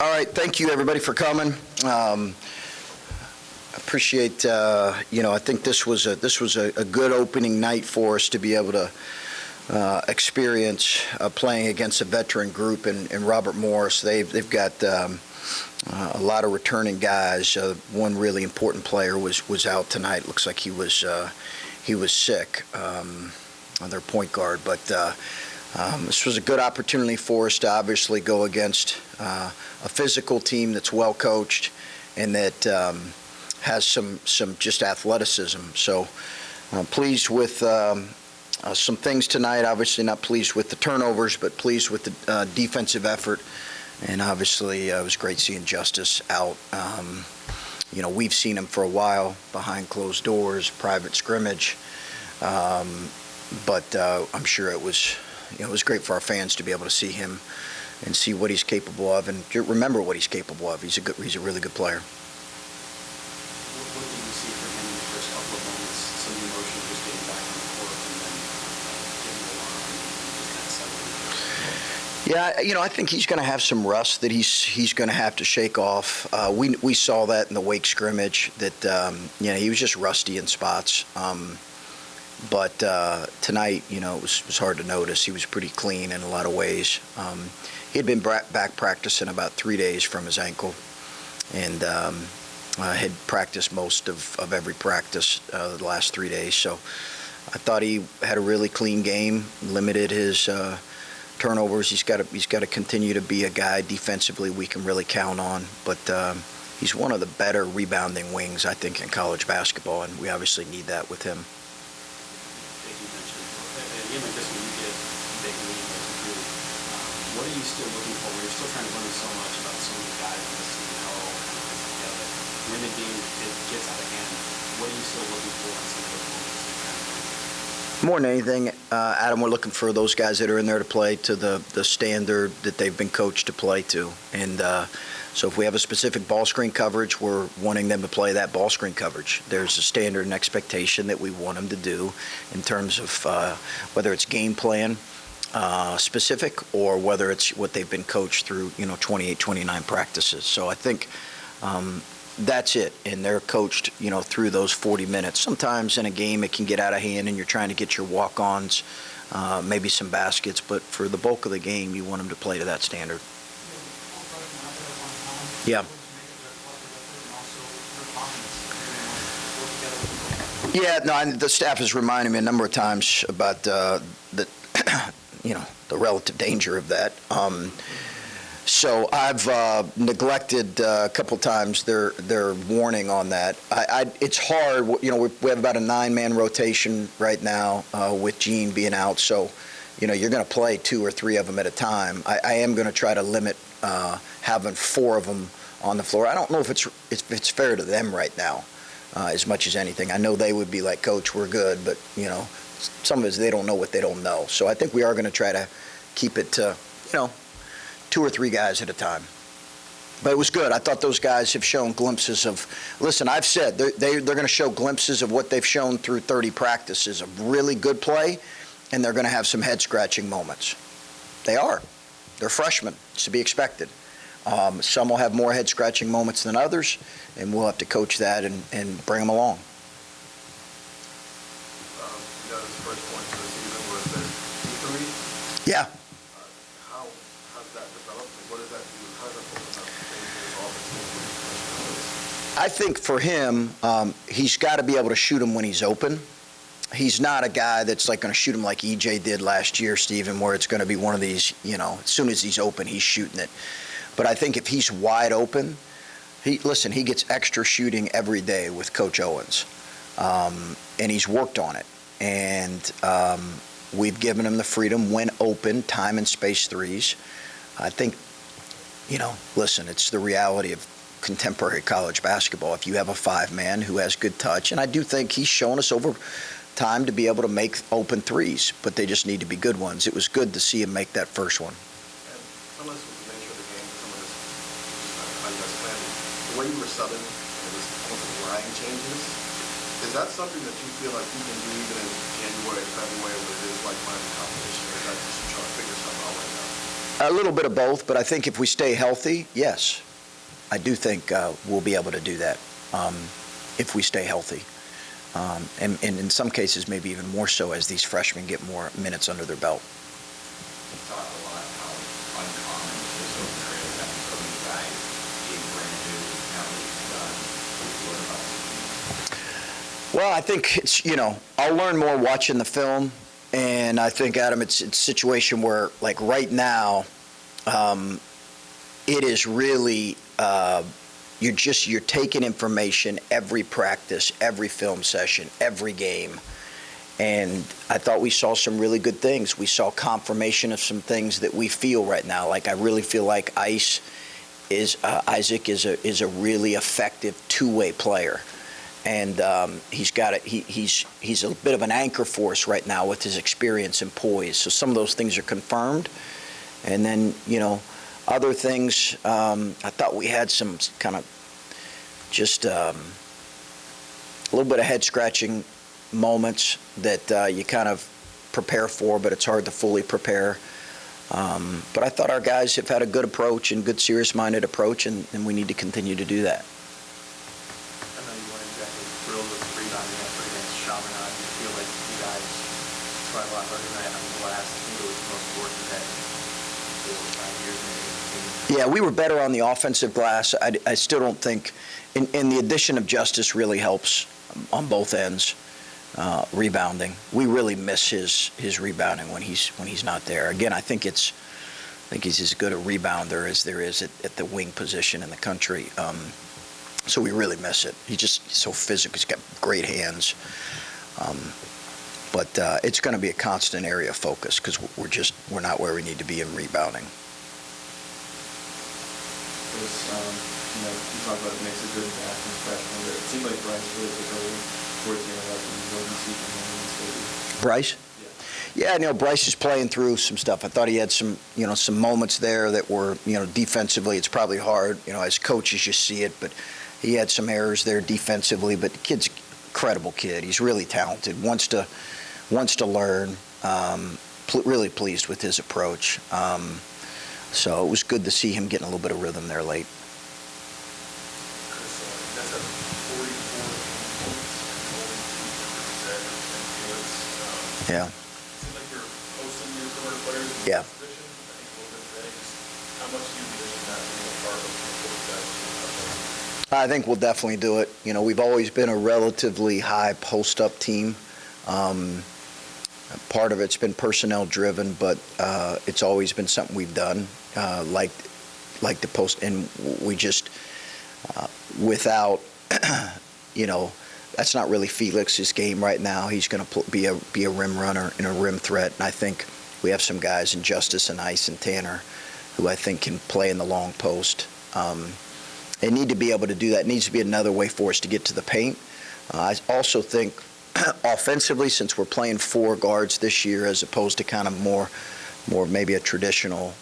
All right, thank you everybody for coming. Appreciate, I think this was a good opening night for us to be able to experience playing against a veteran group in Robert Morris. They've got a lot of returning guys. One really important player was out tonight. Looks like he was sick, on their point guard. But this was a good opportunity for us to obviously go against a physical team that's well coached and that has some just athleticism. So pleased with some things tonight. Obviously not pleased with the turnovers, but pleased with the defensive effort. And obviously it was great seeing Justice out. We've seen him for a while behind closed doors, private scrimmage. But I'm sure it was great for our fans to be able to see him and see what he's capable of, and remember what he's capable of. He's a really good player. What did you see from him in the first couple of moments? Some emotion just getting back on the court and then getting the line and just kind of settling. Yeah, I think he's going to have some rust that he's going to have to shake off. We saw that in the Wake scrimmage that he was just rusty in spots. But tonight, it was hard to notice. He was pretty clean in a lot of ways. He had been back practicing about 3 days from his ankle, and had practiced most of every practice the last 3 days. So I thought he had a really clean game, limited his turnovers. He's got to continue to be a guy defensively we can really count on. But he's one of the better rebounding wings, I think, in college basketball, and we obviously need that with him. Like this one, you get a big lead as a group. What are you still looking for? We're still trying to learn so much about some of the guys in this team and how it all kind of fits together. When the game gets out of hand, what are you still looking for in some of those moments? More than anything, Adam, we're looking for those guys that are in there to play to the standard that they've been coached to play to. And so if we have a specific ball screen coverage, we're wanting them to play that ball screen coverage. There's a standard and expectation that we want them to do in terms of whether it's game plan specific or whether it's what they've been coached through, 28, 29 practices. So I think that's it, and they're coached, through those 40 minutes. Sometimes in a game it can get out of hand and you're trying to get your walk-ons, maybe some baskets, but for the bulk of the game you want them to play to that standard. Yeah. Yeah, no, the staff has reminded me a number of times about the relative danger of that. So I've neglected a couple times their warning on that. It's hard. We have about a 9-man rotation right now with Gene being out. So, you're going to play 2 or 3 of them at a time. I am going to try to limit having 4 of them on the floor. I don't know if it's fair to them right now as much as anything. I know they would be like, Coach, we're good, but some of us, they don't know what they don't know. So I think we are going to try to keep it to 2 or 3 guys at a time. But it was good. I thought those guys have shown glimpses of. Listen, I've said they're going to show glimpses of what they've shown through 30 practices of really good play, and they're going to have some head-scratching moments. They are. They're freshmen. It's to be expected. Some will have more head-scratching moments than others, and we'll have to coach that and bring them along. His first point of the season was that E3. Yeah. How has that developed? What does that do? How does that open up his offense? I think for him, he's got to be able to shoot him when he's open. He's not a guy that's like going to shoot him like EJ did last year, Stephen, where it's going to be one of these, as soon as he's open, he's shooting it. But I think if he's wide open, he gets extra shooting every day with Coach Owens. And he's worked on it. And we've given him the freedom when open, time and space threes. I think, it's the reality of contemporary college basketball. If you have a 5-man who has good touch, and I do think he's shown us over time to be able to make open threes, but they just need to be good ones. It was good to see him make that first one. And some of this was the nature of the game, some of this how you guys played. The way you were subbing, it was almost like line changes. Is that something that you feel like you can do even in January, February, when it is like-minded competition, or is that just you trying to figure something out right now? A little bit of both, but I think if we stay healthy, yes. I do think we'll be able to do that if we stay healthy. And in some cases, maybe even more so as these freshmen get more minutes under their belt. You talk a lot how uncommon this opener is, having so many guys being brand new, now that he's done. What about the team? Well, I think it's, I'll learn more watching the film. And I think, Adam, it's a situation where, like right now, it is really, you're taking information every practice, every film session, every game. And I thought we saw some really good things. We saw confirmation of some things that we feel right now. Like I really feel like Isaac is a really effective two-way player. And he's a bit of an anchor for us right now with his experience and poise. So some of those things are confirmed. And then, other things, I thought we had some kind of just a little bit of head-scratching moments that you kind of prepare for, but it's hard to fully prepare. But I thought our guys have had a good approach and good serious-minded approach, and we need to continue to do that. I know you weren't exactly thrilled with the rebounding effort against Chaminade. You feel like you guys tried a lot harder than that on the last. I think it was the most work you've had in 4 or 5 years maybe. Yeah, we were better on the offensive glass. I still don't think, and the addition of Justice really helps on both ends, rebounding. We really miss his rebounding when he's not there. Again, I think he's as good a rebounder as there is at the wing position in the country. So we really miss it. He's just so physical. He's got great hands. But it's going to be a constant area of focus because we're not where we need to be in rebounding. You talk about it makes a good impact in freshman year. It seemed like Bryce really took over towards the end of that. What did you see from him in this series? Bryce? Yeah, Bryce is playing through some stuff. I thought he had some moments there that were, defensively, it's probably hard, as coaches you see it, but he had some errors there defensively. But the kid's an incredible kid. He's really talented, wants to learn. Really pleased with his approach. So it was good to see him getting a little bit of rhythm there late. That's at 44 points, Yeah. seems like you're posting your career players in Yeah. this position. I think a little bit today. Just how much do you envision that being a part of the fourth guy? I think we'll definitely do it. We've always been a relatively high post-up team. Part of it's been personnel driven, but it's always been something we've done, like the post. And we just, without, that's not really Felix's game right now. He's going to be a rim runner and a rim threat. And I think we have some guys in Justice and Ice and Tanner who I think can play in the long post. They need to be able to do that. It needs to be another way for us to get to the paint. I also think offensively, since we're playing 4 guards this year as opposed to kind of more maybe a traditional,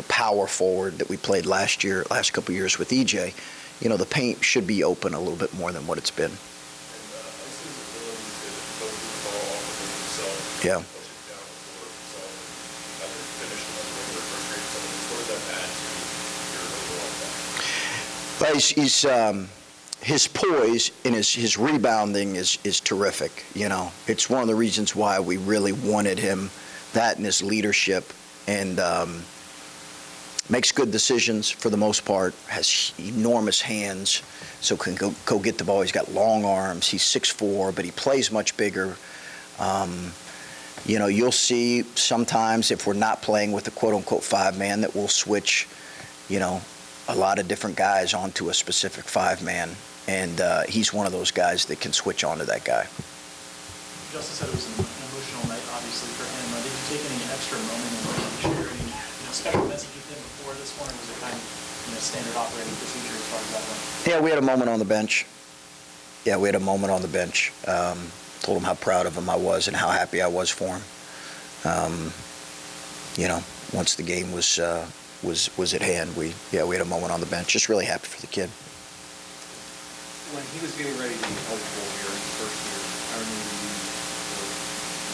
power forward that we played last couple of years with EJ, the paint should be open a little bit more than what it's been. And Ice's ability to go through the ball off of himself, Yeah. push it down the floor himself, and have it finished in the regular first grade. What does that add to your overall play? But his poise and his rebounding is terrific. It's one of the reasons why we really wanted him, that and his leadership, and makes good decisions for the most part, has enormous hands, so can go get the ball. He's got long arms. He's 6'4", but he plays much bigger. You'll see sometimes if we're not playing with a quote-unquote 5-man that we'll switch, a lot of different guys onto a specific 5-man. And he's one of those guys that can switch onto that guy. Justice said it was an emotional night, obviously, for him. Did you take any extra moment in sharing special message with him before this one, or was it kind of standard operating procedure as far as that went? Yeah, we had a moment on the bench. Told him how proud of him I was and how happy I was for him. Once the game was at hand, we had a moment on the bench. Just really happy for the kid. When he was getting ready to be eligible here in his first year, I remember you were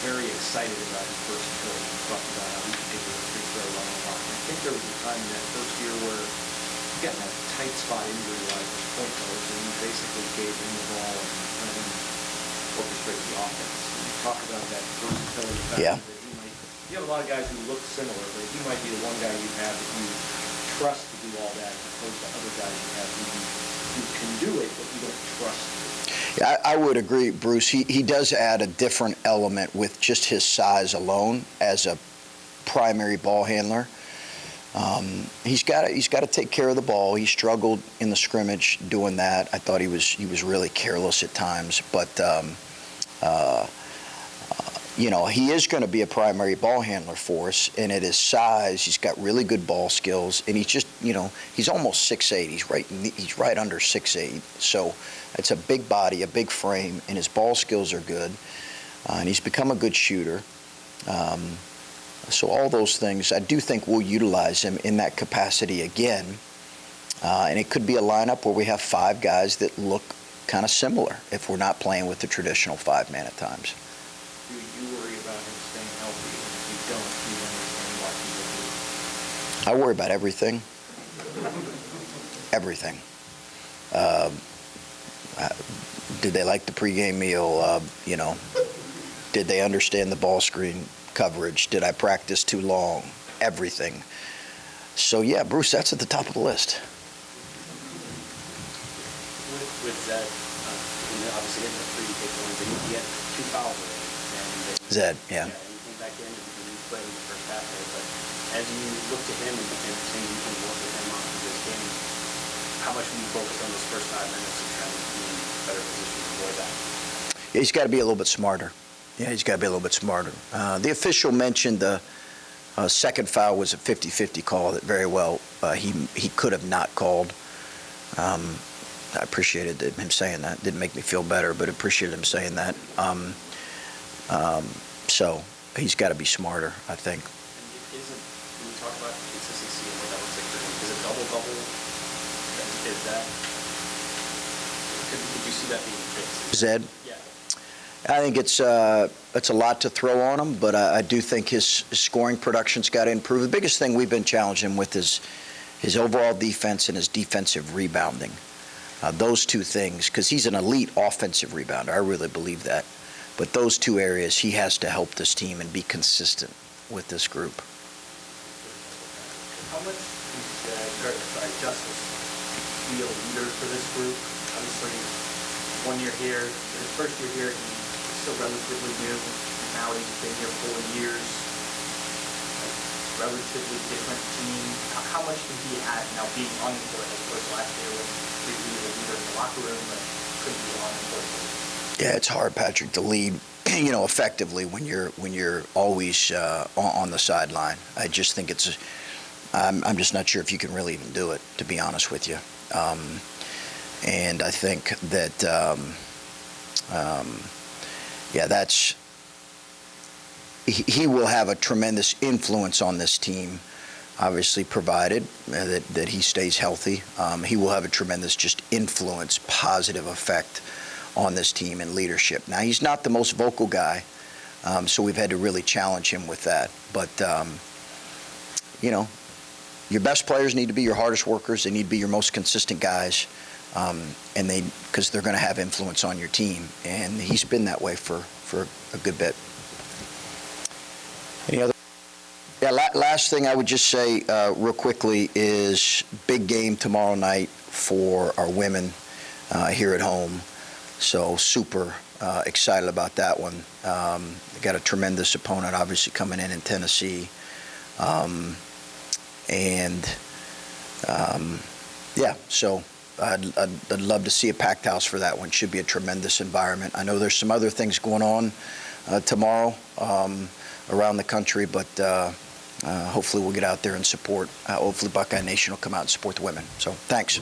very excited about his first appearance. You talked about how he could take the retreat throw running a lot. And I think there was a time in that first year where you got in a tight spot injury-wise with point guards, and you basically gave him the ball and let him orchestrate the offense. You talk about that versatility factor Yeah. that you have a lot of guys who look similar, but he might be the one guy you have that you trust to do all that, as opposed to other guys you have who can do it, but you don't trust to. Yeah, I would agree, Bruce. He does add a different element with just his size alone as a primary ball handler. He's got to take care of the ball. He struggled in the scrimmage doing that. I thought he was really careless at times, but he is going to be a primary ball handler for us, and at his size, he's got really good ball skills, and he's just, he's almost 6'8". He's right under 6'8". So it's a big body, a big frame, and his ball skills are good, and he's become a good shooter. So all those things, I do think we'll utilize him in that capacity again, and it could be a lineup where we have 5 guys that look kind of similar if we're not playing with the traditional 5-man at times. Do you worry about him staying healthy? And if you don't, do you understand why people do? I worry about everything. Everything. Did they like the pregame meal? Did they understand the ball screen coverage? Did I practice too long? Everything. So, yeah, Bruce, that's at the top of the list. With that, obviously, in the 3 big ones, and he had 2 fouls already. Zed, yeah. He came back in and he played in the first half there. But as you look to him and saying you can work with him on this game, how much will you focus on this first 5 minutes and try to be in a better position to avoid that? Yeah, he's got to be a little bit smarter. The official mentioned the second foul was a 50-50 call that very well he could have not called. I appreciated him saying that. Didn't make me feel better, but appreciated him saying that. So he's got to be smarter, I think. And when you talk about consistency and what that looks like for him, is it double-double? Is that, could you see that being fixed? Zed? Yeah. I think it's a lot to throw on him, but I do think his scoring production's got to improve. The biggest thing we've been challenging him with is his overall defense and his defensive rebounding. Those 2 things, because he's an elite offensive rebounder. I really believe that. But those 2 areas, he has to help this team and be consistent with this group. How much does Justice be a leader for this group? Obviously, 1 year here, his first year here, he's still relatively new. Now he's been here 4 years. Relatively different team. How much can he add now being on the court as opposed to last year when he was a leader in the locker room, but couldn't be on the court? Yeah, it's hard, Patrick, to lead, effectively when you're always on the sideline. I just think I'm just not sure if you can really even do it, to be honest with you. And I think that, he will have a tremendous influence on this team, obviously, provided that he stays healthy. He will have a tremendous just influence, positive effect on this team and leadership. Now, he's not the most vocal guy, so we've had to really challenge him with that. But, your best players need to be your hardest workers. They need to be your most consistent guys, because they're going to have influence on your team. And he's been that way for a good bit. Any other? Yeah, last thing I would just say real quickly is big game tomorrow night for our women here at home. So super excited about that one. They got a tremendous opponent, obviously, coming in Tennessee. So I'd love to see a packed house for that one. Should be a tremendous environment. I know there's some other things going on tomorrow around the country, but hopefully we'll get out there and support. Hopefully Buckeye Nation will come out and support the women. So thanks.